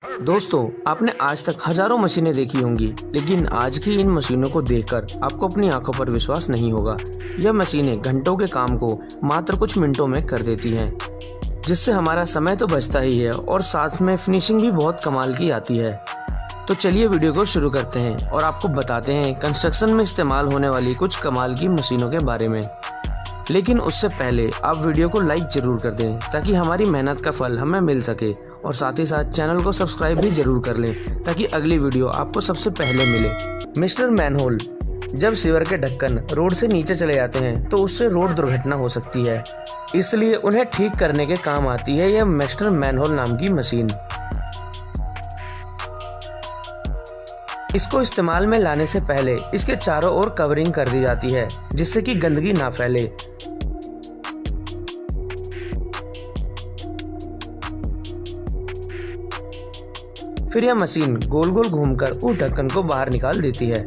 दोस्तों, आपने आज तक हजारों मशीनें देखी होंगी, लेकिन आज की इन मशीनों को देखकर आपको अपनी आंखों पर विश्वास नहीं होगा। यह मशीनें घंटों के काम को मात्र कुछ मिनटों में कर देती हैं, जिससे हमारा समय तो बचता ही है और साथ में फिनिशिंग भी बहुत कमाल की आती है। तो चलिए वीडियो को शुरू करते हैं और आपको बताते हैं कंस्ट्रक्शन में इस्तेमाल होने वाली कुछ कमाल की मशीनों के बारे में। लेकिन उससे पहले आप वीडियो को लाइक जरूर कर दें ताकि हमारी मेहनत का फल हमें मिल सके, और साथ ही साथ चैनल को सब्सक्राइब भी जरूर कर लें ताकि अगली वीडियो आपको सबसे पहले मिले। Mister manhole. जब सीवर के ढक्कन रोड से नीचे चले जाते हैं तो उससे रोड दुर्घटना हो सकती है, इसलिए उन्हें ठीक करने के काम आती है यह मिस्टर मैनहोल नाम की मशीन। इसको इस्तेमाल में लाने से पहले इसके चारों ओर कवरिंग कर दी जाती है, जिससे कि गंदगी ना फैले। फिर यह मशीन गोल गोल घूमकर उस ढक्कन को बाहर निकाल देती है।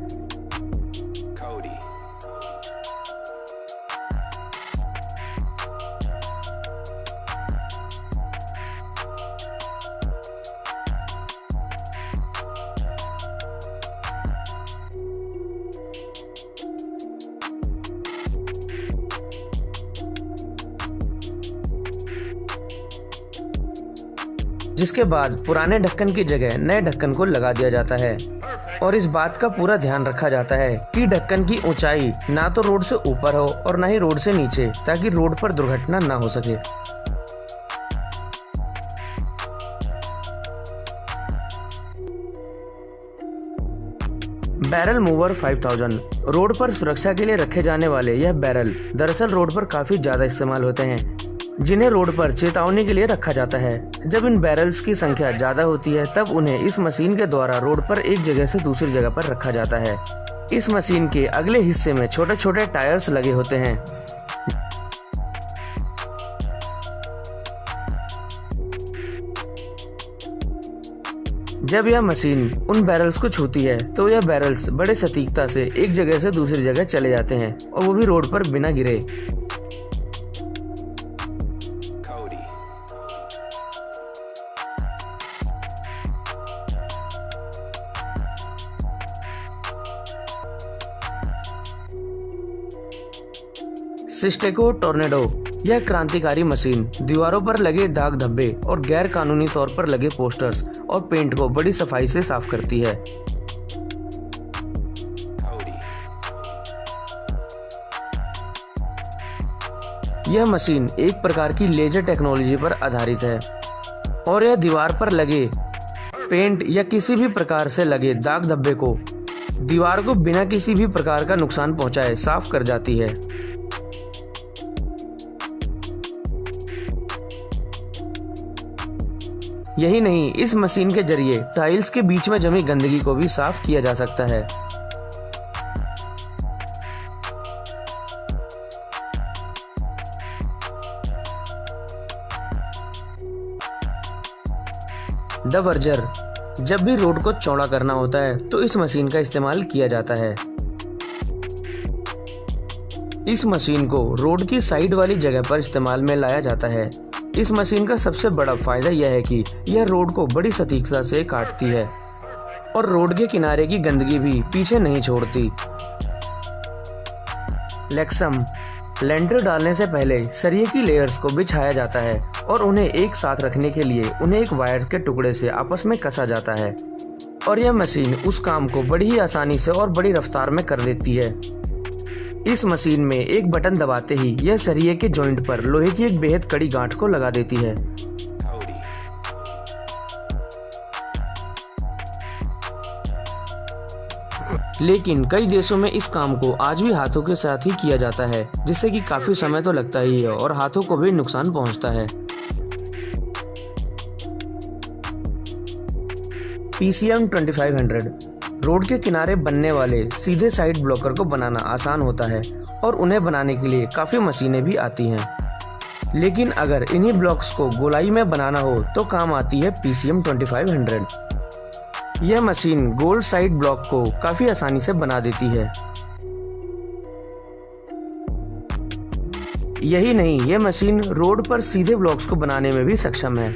जिसके बाद पुराने ढक्कन की जगह नए ढक्कन को लगा दिया जाता है, और इस बात का पूरा ध्यान रखा जाता है कि ढक्कन की ऊंचाई ना तो रोड से ऊपर हो और ना ही रोड से नीचे, ताकि रोड पर दुर्घटना ना हो सके। Barrel mover 5000। रोड पर सुरक्षा के लिए रखे जाने वाले यह बैरल दरअसल रोड पर काफी ज्यादा इस्तेमाल होते हैं, जिन्हें रोड पर चेतावनी के लिए रखा जाता है। जब इन बैरल्स की संख्या ज्यादा होती है तब उन्हें इस मशीन के द्वारा रोड पर एक जगह से दूसरी जगह पर रखा जाता है। इस मशीन के अगले हिस्से में छोटे छोटे टायर्स लगे होते हैं। जब यह मशीन उन बैरल्स को छूती है तो यह बैरल्स बड़े सटीकता से एक जगह से दूसरी जगह चले जाते हैं, और वो भी रोड पर बिना गिरे। सिस्टेको टोर्नेडो। यह क्रांतिकारी मशीन दीवारों पर लगे दाग धब्बे और गैर कानूनी तौर पर लगे पोस्टर्स और पेंट को बड़ी सफाई से साफ करती है। यह मशीन एक प्रकार की लेजर टेक्नोलॉजी पर आधारित है, और यह दीवार पर लगे पेंट या किसी भी प्रकार से लगे दाग धब्बे को दीवार को बिना किसी भी प्रकार का नुकसान पहुंचाए साफ कर जाती है। यही नहीं, इस मशीन के जरिए टाइल्स के बीच में जमी गंदगी को भी साफ किया जा सकता है। द वर्जर। जब भी रोड को चौड़ा करना होता है तो इस मशीन का इस्तेमाल किया जाता है। इस मशीन को रोड की साइड वाली जगह पर इस्तेमाल में लाया जाता है। इस मशीन का सबसे बड़ा फायदा यह है कि यह रोड को बड़ी सटीकता से काटती है और रोड के किनारे की गंदगी भी पीछे नहीं छोड़ती। लेक्सम। लेंटर डालने से पहले सरिये की लेयर्स को बिछाया जाता है और उन्हें एक साथ रखने के लिए उन्हें एक वायर के टुकड़े से आपस में कसा जाता है, और यह मशीन उस काम को बड़ी ही आसानी से और बड़ी रफ्तार में कर देती है। इस मशीन में एक बटन दबाते ही यह सरिये के जॉइंट पर लोहे की एक बेहद कड़ी गांठ को लगा देती है। लेकिन कई देशों में इस काम को आज भी हाथों के साथ ही किया जाता है, जिससे कि काफी समय तो लगता ही है और हाथों को भी नुकसान पहुंचता है। PCM 2500। रोड के किनारे बनने वाले सीधे साइड ब्लॉकर को बनाना आसान होता है, और उन्हें बनाने के लिए काफी मशीनें भी आती हैं। लेकिन अगर इन्हीं ब्लॉक्स को गोलाई में बनाना हो तो काम आती है PCM 2500। यह मशीन गोल साइड ब्लॉक को काफी आसानी से बना देती है। यही नहीं, यह मशीन रोड पर सीधे ब्लॉक्स को बनाने में भी सक्षम है।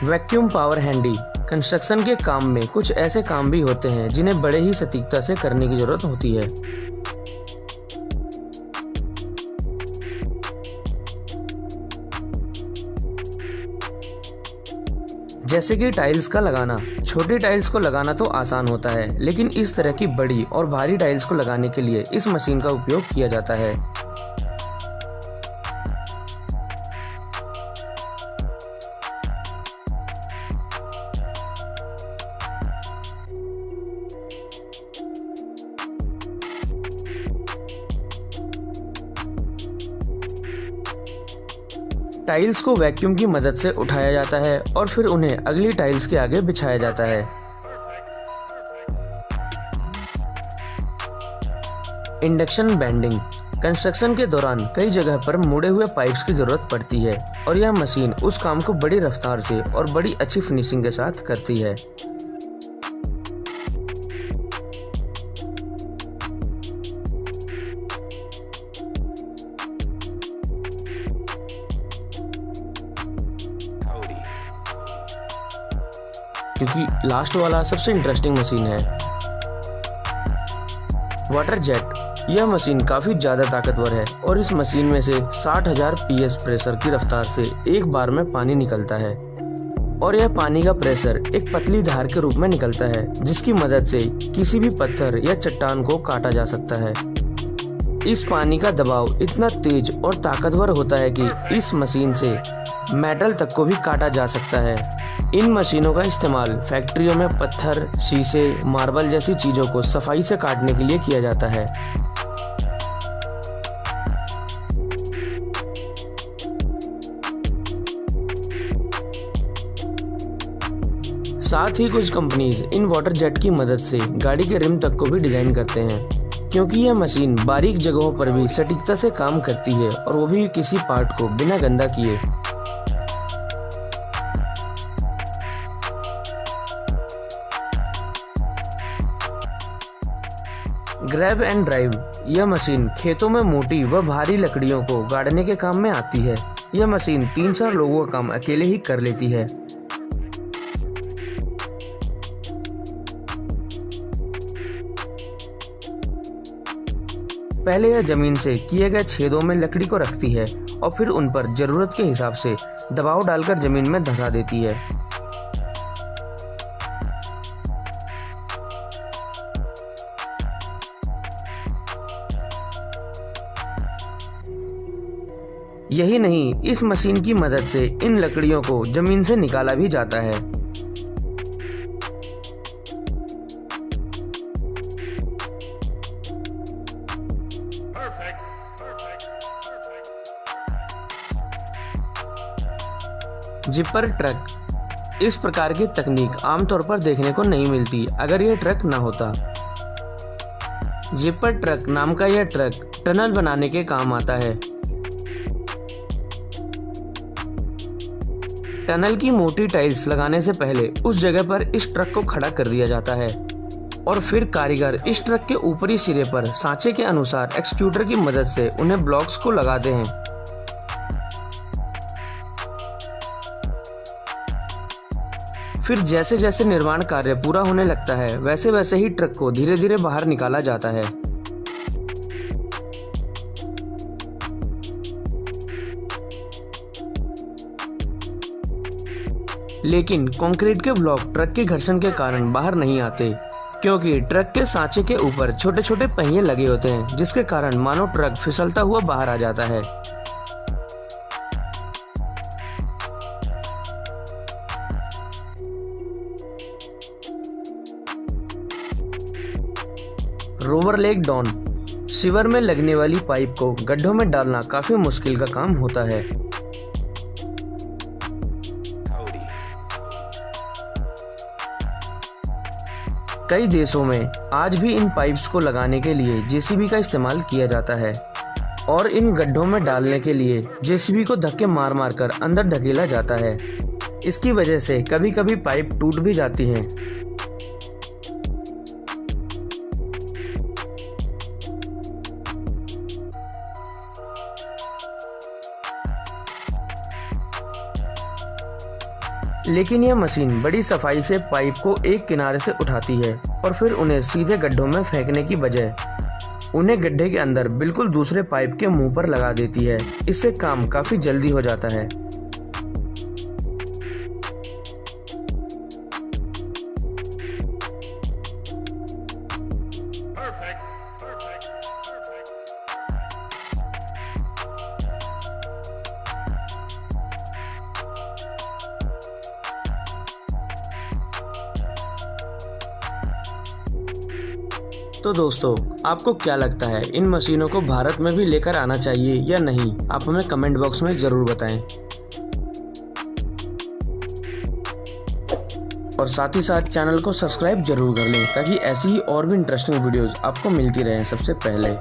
Vacuum power handy. कंस्ट्रक्शन के काम में कुछ ऐसे काम भी होते हैं जिन्हें बड़े ही सटीकता से करने की जरूरत होती है। जैसे कि टाइल्स का लगाना। छोटी टाइल्स को लगाना तो आसान होता है, लेकिन इस तरह की बड़ी और भारी टाइल्स को लगाने के लिए इस मशीन का उपयोग किया जाता है। टाइल्स को वैक्यूम की मदद से उठाया जाता है और फिर उन्हें अगली टाइल्स के आगे बिछाया जाता है। Induction bending. कंस्ट्रक्शन के दौरान कई जगह पर मुड़े हुए पाइप्स की जरूरत पड़ती है और यह मशीन उस काम को बड़ी रफ्तार से और बड़ी अच्छी फिनिशिंग के साथ करती है। क्योंकि लास्ट वाला सबसे इंटरेस्टिंग मशीन है। Water jet. यह मशीन काफ़ी ज़्यादा ताकतवर है और इस मशीन में से 60,000 PS प्रेशर की रफ्तार से एक बार में पानी निकलता है और यह पानी का प्रेशर एक पतली धार के रूप में निकलता है, जिसकी मदद से किसी भी पत्थर या चट्टान को काटा जा सकता है। इस पानी का दबाव इतना तेज और ताकतवर होता है कि इस मशीन से मेटल तक को भी काटा जा सकता है। इन मशीनों का इस्तेमाल फैक्ट्रियों में पत्थर, शीशे, मार्बल जैसी चीजों को सफाई से काटने के लिए किया जाता है। साथ ही कुछ कंपनीज इन वाटर जेट की मदद से गाड़ी के रिम तक को भी डिजाइन करते हैं, क्योंकि यह मशीन बारीक जगहों पर भी सटीकता से काम करती है और वो भी किसी पार्ट को बिना गंदा किए। Grab and drive. यह मशीन खेतों में मोटी व भारी लकड़ियों को गाड़ने के काम में आती है। यह मशीन 3-4 लोगों का काम अकेले ही कर लेती है। पहले यह जमीन से किए गए छेदों में लकड़ी को रखती है और फिर उन पर जरूरत के हिसाब से दबाव डालकर जमीन में धंसा देती है। यही नहीं, इस मशीन की मदद से इन लकड़ियों को जमीन से निकाला भी जाता है। Zipper truck. इस प्रकार की तकनीक आमतौर पर देखने को नहीं मिलती अगर यह ट्रक ना होता। जिपर ट्रक नाम का यह ट्रक टनल बनाने के काम आता है। टनल की मोटी टाइल्स लगाने से पहले उस जगह पर इस ट्रक को खड़ा कर दिया जाता है और फिर कारीगर इस ट्रक के ऊपरी सिरे पर सांचे के अनुसार एक्सक्यूटर की मदद से उन्हें ब्लॉक्स को लगाते हैं। फिर जैसे जैसे निर्माण कार्य पूरा होने लगता है, वैसे वैसे ही ट्रक को धीरे धीरे बाहर निकाला जाता है। लेकिन कंक्रीट के ब्लॉक ट्रक के घर्षण के कारण बाहर नहीं आते, क्योंकि ट्रक के सांचे के ऊपर छोटे छोटे पहिए लगे होते हैं, जिसके कारण मानो ट्रक फिसलता हुआ बाहर आ जाता है। Rover leg down. सीवर में लगने वाली पाइप को गड्ढों में डालना काफी मुश्किल का काम होता है। कई देशों में आज भी इन पाइप्स को लगाने के लिए जेसीबी का इस्तेमाल किया जाता है और इन गड्ढों में डालने के लिए जेसीबी को धक्के मार मार कर अंदर ढकेला जाता है। इसकी वजह से कभी कभी पाइप टूट भी जाती हैं। लेकिन यह मशीन बड़ी सफाई से पाइप को एक किनारे से उठाती है और फिर उन्हें सीधे गड्ढों में फेंकने की बजाय उन्हें गड्ढे के अंदर बिल्कुल दूसरे पाइप के मुंह पर लगा देती है। इससे काम काफी जल्दी हो जाता है। तो दोस्तों, आपको क्या लगता है इन मशीनों को भारत में भी लेकर आना चाहिए या नहीं? आप हमें कमेंट बॉक्स में ज़रूर बताएं। और साथ ही साथ चैनल को सब्सक्राइब जरूर कर लें ताकि ऐसी ही और भी इंटरेस्टिंग वीडियोस आपको मिलती रहें सबसे पहले।